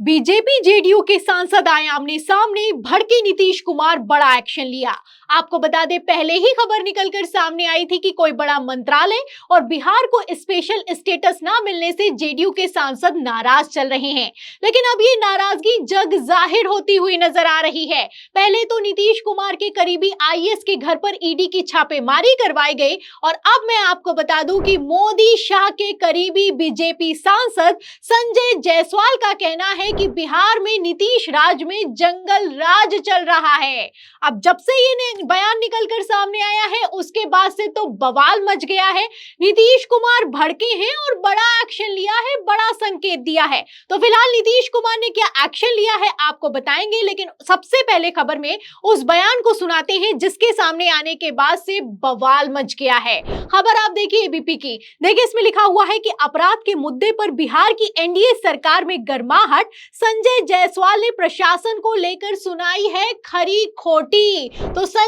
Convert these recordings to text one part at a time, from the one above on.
BJP JDU के सांसद आए आमने सामने, भड़के नीतीश कुमार, बड़ा एक्शन लिया। आपको बता दें, पहले ही खबर निकलकर सामने आई थी कि कोई बड़ा मंत्रालय और बिहार को स्पेशल स्टेटस ना मिलने से जेडीयू के सांसद नाराज चल रहे हैं। लेकिन अब ये नाराजगी जग जाहिर होती हुई नजर आ रही है। पहले तो नीतीश कुमार के करीबी आईएएस के घर पर ईडी की छापेमारी करवाई गई और अब मैं आपको बता दूं कि मोदी शाह के करीबी बीजेपी सांसद संजय जायसवाल का कहना है कि बिहार में नीतीश राज में जंगल राज चल रहा है। अब जब से ये बयान निकलकर सामने आया है, उसके बाद से तो बवाल मच गया है। नीतीश कुमार भड़के हैं और बड़ा एक्शन लिया है, बड़ा संकेत दिया है। तो फिलहाल नीतीश कुमार ने क्या एक्शन लिया है आपको बताएंगे, लेकिन सबसे पहले खबर में उस बयान को सुनाते हैं जिसके सामने आने के बाद से बवाल मच गया है। खबर आप देखिए एबीपी की। देखिए, इसमें लिखा हुआ है कि अपराध के मुद्दे पर बिहार की एनडीए सरकार में गर्माहट, संजय जायसवाल ने प्रशासन को लेकर सुनाई है खरी खोटी। तो संजय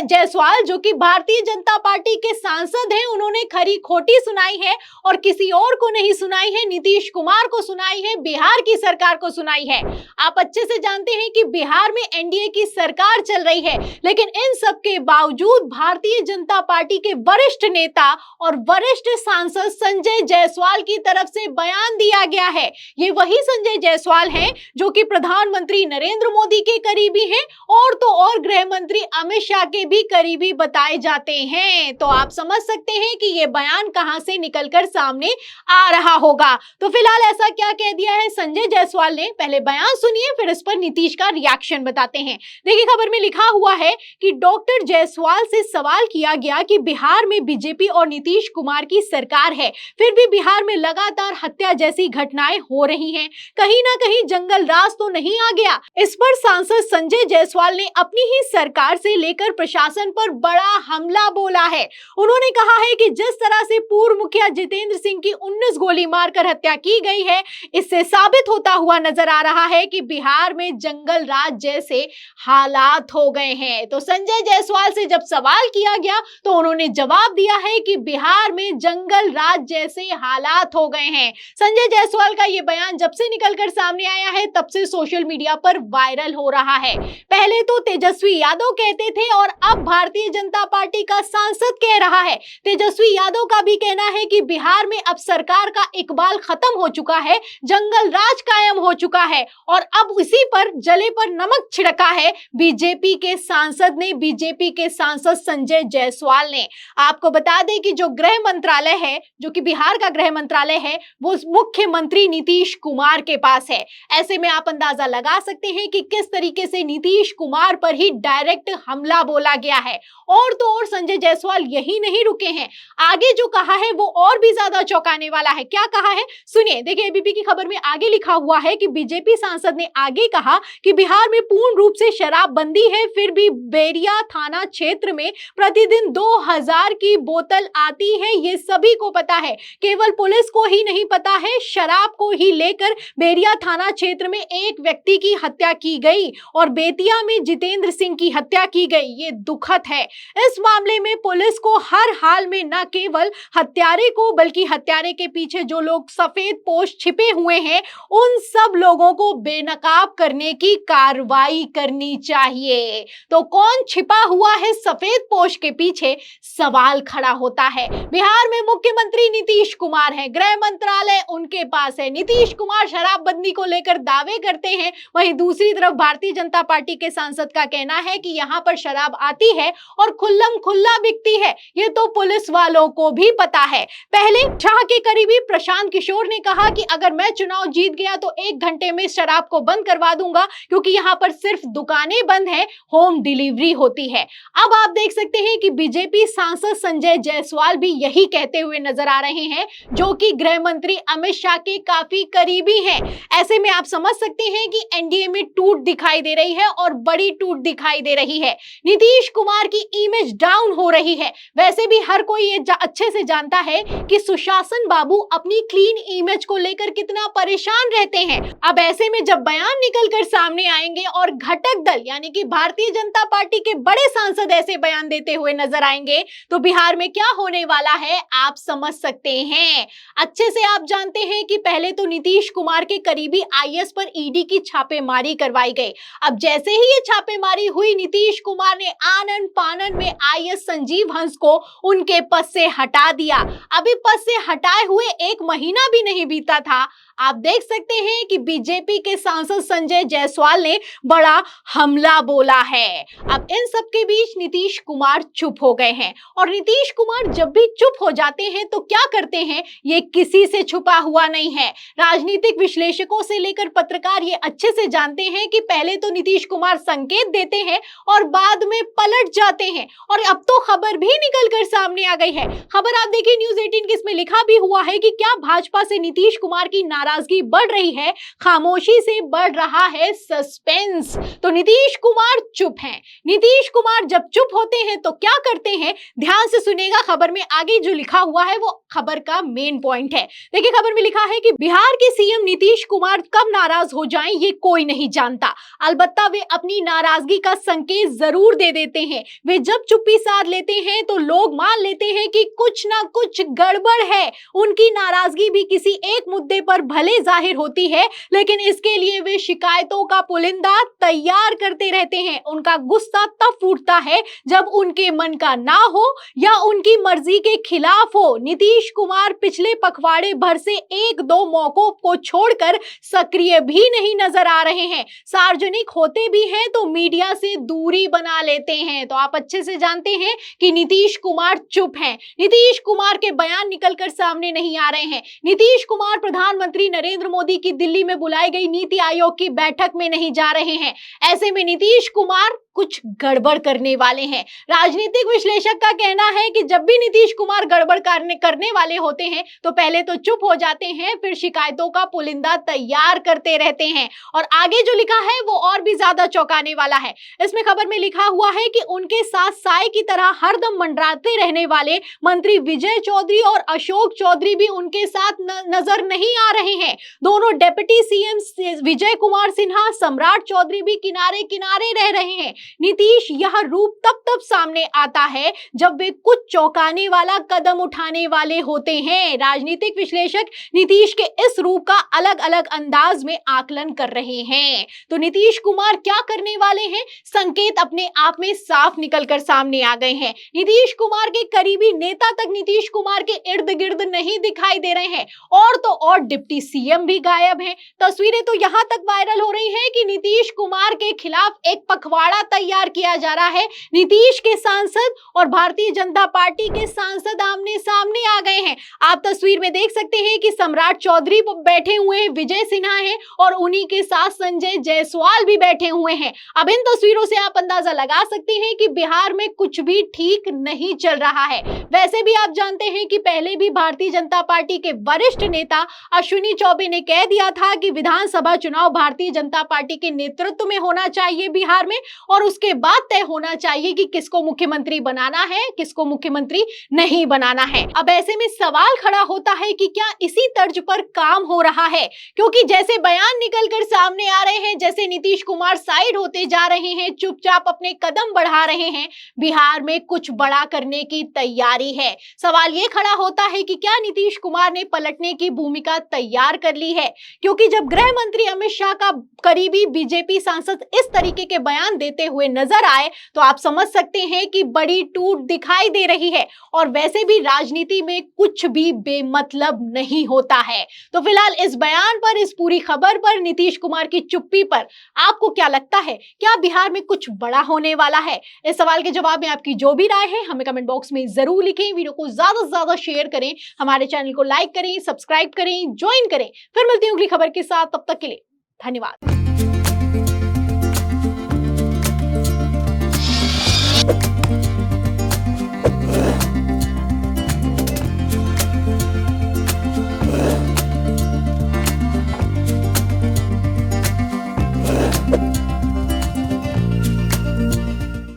जायसवाल, जो कि भारतीय जनता पार्टी के सांसद हैं, उन्होंने खरी खोटी सुनाई है और किसी और को नहीं सुनाई है, नीतीश कुमार को सुनाई है, बिहार की सरकार को सुनाई है। आप अच्छे से जानते हैं कि बिहार में एनडीए की सरकार चल रही है, लेकिन इन सब के बावजूद भारतीय जनता पार्टी के वरिष्ठ नेता और वरिष्ठ सांसद संजय जायसवाल की तरफ से बयान दिया गया है। ये वही संजय जायसवाल हैं जो कि प्रधानमंत्री नरेंद्र मोदी के करीबी हैं और तो और गृह मंत्री अमित शाह के भी करीबी बताए जाते हैं। तो आप समझ सकते हैं कि ये बयान कहां से निकलकर सामने आ रहा होगा। तो फिलहाल ऐसा क्या कह दिया है संजय जायसवाल ने, पहले बयान सुनिए, फिर इस पर नीतीश का रिएक्शन बताते हैं। देखिए, खबर में लिखा हुआ है कि डॉक्टर जायसवाल से सवाल किया गया कि बिहार में बीजेपी और नीतीश कुमार की सरकार है, फिर भी बिहार में लगातार हत्या जैसी घटनाएं हो रही हैं, कहीं ना कहीं जंगल राज तो नहीं आ गया। इस पर सांसद संजय जायसवाल ने अपनी ही सरकार से लेकर प्रशासन पर बड़ा हमला बोला है। उन्होंने कहा है कि जिस तरह से पूर्व मुखिया जितेंद्र सिंह की 19 गोली मारकर हत्या की गई है, इससे साबित होता हुआ नजर आ रहा है कि बिहार में जंगल राज जैसे हालात हो गए हैं। तो संजय जायसवाल से जब सवाल किया गया तो उन्होंने जवाब दिया है कि बिहार में जंगल राज जैसे हालात हो गए हैं। संजय जायसवाल का ये बयान जब से निकलकर सामने आया है, तब से सोशल मीडिया पर वायरल हो रहा है। पहले तो तेजस्वी यादव कहते थे और अब भारतीय जनता पार्टी का सांसद कह रहा है। तेजस्वी यादव का भी कहना है कि बिहार में अब सरकार का इकबाल खत्म हो चुका है, जंगल राज कायम हो चुका है और अब उसी पर जले पर नमक छिड़का है बीजेपी के सांसद ने, बीजेपी के सांसद संजय जायसवाल ने। आपको बता दें कि जो गृह मंत्रालय है, जो कि बिहार का गृह मंत्रालय है, वो मुख्यमंत्री नीतीश कुमार के पास है। ऐसे में आप अंदाजा लगा सकते हैं कि किस तरीके से नीतीश कुमार पर ही डायरेक्ट हमला बोला गया है। और तो और संजय जायसवाल यही नहीं रुके हैं, आगे जो कहा है वो और भी ज्यादा चौंकाने वाला है। क्या कहा है सुनिए। देखिए, एबीपी की खबर में आगे लिखा हुआ है कि बीजेपी सांसद ने आगे कहा कि बिहार में पूर्ण रूप से शराबबंदी है, फिर भी बेरिया थाना क्षेत्र में प्रतिदिन 2000 की बोतल आती है, ये सभी को पता है, केवल पुलिस को ही नहीं पता है। शराब को ही लेकर बेरिया थाना क्षेत्र में एक व्यक्ति की हत्या की गई और बेतिया में जितेंद्र सिंह की हत्या की गई, ये दुखद है। इस मामले में पुलिस को हर हाल में न केवल हत्यारे को, बल्कि हत्यारे के पीछे जो लोग सफेद पोश छिपे हुए हैं, उन सब लोगों को बेनकाब करने की कार्रवाई करनी चाहिए। तो कौन छिपा हुआ है सफेद पोश के पीछे, सवाल खड़ा होता है। बिहार में मुख्यमंत्री नीतीश कुमार है, गृह मंत्रालय उनके पास है, नीतीश कुमार शराबबंदी को लेकर दावे करते हैं, वहीं दूसरी तरफ भारतीय जनता पार्टी के सांसद का कहना है कि यहां पर शराब आती है और खुल्लम खुल्ला बिकती है, ये तो पुलिस वालों को भी पता है। पहले शाह के करीबी प्रशांत किशोर ने कहा कि अगर मैं चुनाव जीत गया तो 1 घंटे में शराब को बंद करवा दूंगा, क्योंकि यहां पर सिर्फ दुकानें बंद हैं, होम डिलीवरी होती है। अब आप देख सकते हैं कि बीजेपी सांसद संजय जायसवाल भी यही कहते हुए नजर आ रहे हैं, जो कि गृह मंत्री अमित शाह के काफी करीबी हैं। ऐसे में आप समझ सकते हैं कि एनडीए में टूट दिखाई दे रही है और बड़ी टूट दिखाई दे रही है, नीतीश कुमार की इमेज डाउन हो रही है। वैसे भी हर कोई ये अच्छे से जानता है कि सुशासन बाबू अपनी क्लीन इमेज को लेकर कितना परेशान रहते हैं। अब ऐसे में जब बयान निकलकर सामने आएंगे और घटक दल यानी कि भारतीय जनता पार्टी के बड़े सांसद ऐसे बयान देते हुए नजर आएंगे तो बिहार में क्या होने वाला है आप समझ सकते हैं। अच्छे से आप जानते हैं कि पहले तो नीतीश कुमार के करीबी आईएएस पर ईडी की छापेमारी करवाई गई। अब जैसे ही ये छापेमारी हुई, नीतीश कुमार ने आनन फानन में आईएएस संजीव हंस को उनके पद से हटा दिया। अभी पद से हटाए हुए 1 महीना भी नहीं बीता था, आप देख सकते हैं कि बीजेपी के सांसद संजय जायसवाल ने बड़ा हमला बोला है। अब इन सब के बीच नीतीश कुमार चुप हो गए हैं और नीतीश कुमार जब भी चुप हो जाते हैं तो क्या करते हैं ये किसी से छुपा हुआ नहीं है। राजनीतिक विश्लेषकों से लेकर पत्रकार ये अच्छे से जानते हैं कि पहले तो नीतीश कुमार संकेत देते हैं और बाद में पलट जाते हैं और अब तो खबर भी निकलकर सामने आ गई है। खबर आप देखिए न्यूज़ 18 की, इसमें लिखा भी हुआ है कि क्या भाजपा से नीतीश कुमार की नाराजगी बढ़ रही है, खामोशी से बढ़ रहा है सस्पेंस। तो नीतीश कुमार चुप हैं। नीतीश कुमार जब चुप होते हैं तो क्या करते हैं, ध्यान से सुनिएगा। खबर में आगे जो लिखा हुआ है वो खबर का मेन पॉइंट है। देखिए खबर में लिखा है कि बिहार के सीएम नीतीश कुमार कब नाराज हो जाएं ये कोई नहीं जानता, अलबत्ता वे अपनी नाराजगी का संकेत जरूर दे देते हैं। वे जब चुप्पी साध लेते हैं तो लोग मान लेते हैं कि कुछ ना कुछ गड़बड़ है। उनकी नाराजगी भी किसी एक मुद्दे पर भले जाहिर होती है, लेकिन इसके लिए वे शिकायतों का पुलिंदा तैयार करते रहते हैं। उनका गुस्सा तब फूटता है जब उनके मन का ना हो या उनकी मर्जी के खिलाफ हो। नीतीश कुमार पिछले पखवाड़े भर से 1-2 मौकों को छोड़कर सक्रिय भी नहीं नजर आ रहे हैं। सार्वजनिक होते भी हैं तो मीडिया से दूरी बना लेते हैं। तो आप अच्छे से जानते हैं कि नीतीश कुमार चुप हैं। नीतीश कुमार के बयान निकलकर सामने नहीं आ रहे हैं। नीतीश कुमार प्रधानमंत्री नरेंद्र मोदी की दिल्ली में बुलाई गई नीति आयोग की बैठक में नहीं जा रहे हैं। ऐसे में नीतीश कुमार कुछ गड़बड़ करने वाले हैं। राजनीतिक विश्लेषक का कहना है कि जब भी नीतीश कुमार गड़बड़ करने वाले होते हैं तो पहले तो चुप हो जाते हैं, फिर शिकायतों का पुलिंदा तैयार करते रहते हैं। और आगे जो लिखा है वो और भी ज्यादा चौंकाने वाला है। इसमें खबर में लिखा हुआ है कि उनके साथ साए की तरह हरदम मंडराते रहने वाले मंत्री विजय चौधरी और अशोक चौधरी भी उनके साथ नजर नहीं आ रहे हैं। दोनों डिप्टी सीएम विजय कुमार सिन्हा, सम्राट चौधरी भी किनारे किनारे रह रहे हैं। नीतीश यह रूप तब सामने आता है जब वे कुछ चौंकाने वाला कदम उठाने वाले होते हैं। राजनीतिक विश्लेषक नीतीश के इस रूप का अलग अलग अंदाज में आकलन कर रहे हैं। तो नीतीश कुमार क्या करने वाले हैं, संकेत अपने आप में साफ निकलकर सामने आ गए हैं। नीतीश कुमार के करीबी नेता तक नीतीश कुमार के इर्द गिर्द नहीं दिखाई दे रहे हैं और तो और डिप्टी सीएम भी गायब हैं। तस्वीरें तो यहां तक वायरल हो रही हैं कि नीतीश कुमार के खिलाफ एक पखवाड़ा तैयार किया जा रहा है। नीतीश के सांसद और भारतीय जनता पार्टी के सांसद आमने सामने आ गए हैं। आप तस्वीर में देख सकते हैं कि सम्राट चौधरी बैठे हुए हैं, विजय सिन्हा हैं और उन्हीं के साथ संजय जायसवाल भी बैठे हुए हैं। अब इन तस्वीरों से आप अंदाजा लगा सकते हैं कि बिहार में कुछ भी ठीक नहीं चल रहा है। वैसे भी आप जानते हैं कि पहले भी भारतीय जनता पार्टी के वरिष्ठ नेता अश्विनी चौबे ने कह दिया था कि विधानसभा चुनाव भारतीय जनता पार्टी के नेतृत्व में होना चाहिए बिहार में, और उसके बाद तय होना चाहिए कि किसको मुख्यमंत्री बनाना है, किसको मुख्यमंत्री नहीं बनाना है। अब ऐसे में सवाल खड़ा होता है कि क्या इसी तर्ज पर काम हो रहा है, क्योंकि जैसे बयान निकलकर सामने आ रहे हैं, जैसे नीतीश कुमार साइड होते जा रहे हैं, चुपचाप अपने कदम बढ़ा रहे हैं, बिहार में कुछ बड़ा करने की तैयारी है। सवाल ये खड़ा होता है कि क्या नीतीश कुमार ने पलटने की भूमिका तैयार कर ली है, क्योंकि जब गृह मंत्री अमित शाह का करीबी बीजेपी सांसद इस तरीके के बयान देते हुए नजर आए तो आप समझ सकते हैं कि बड़ी टूट दिखाई दे रही है। और वैसे भी राजनीति में कुछ भी बेमतलब नहीं होता है। तो फिलहाल इस बयान पर, इस पूरी खबर पर, नीतीश कुमार की चुप्पी पर आपको क्या लगता है, क्या बिहार में कुछ बड़ा होने वाला है? इस सवाल के जवाब में आपकी जो भी राय है हमें कमेंट बॉक्स में जरूर लिखें। वीडियो को ज्यादा से ज्यादा शेयर करें, हमारे चैनल को लाइक करें, सब्सक्राइब करें, ज्वाइन करें। फिर मिलती हूँ अगली खबर के साथ, तब तक के लिए धन्यवाद।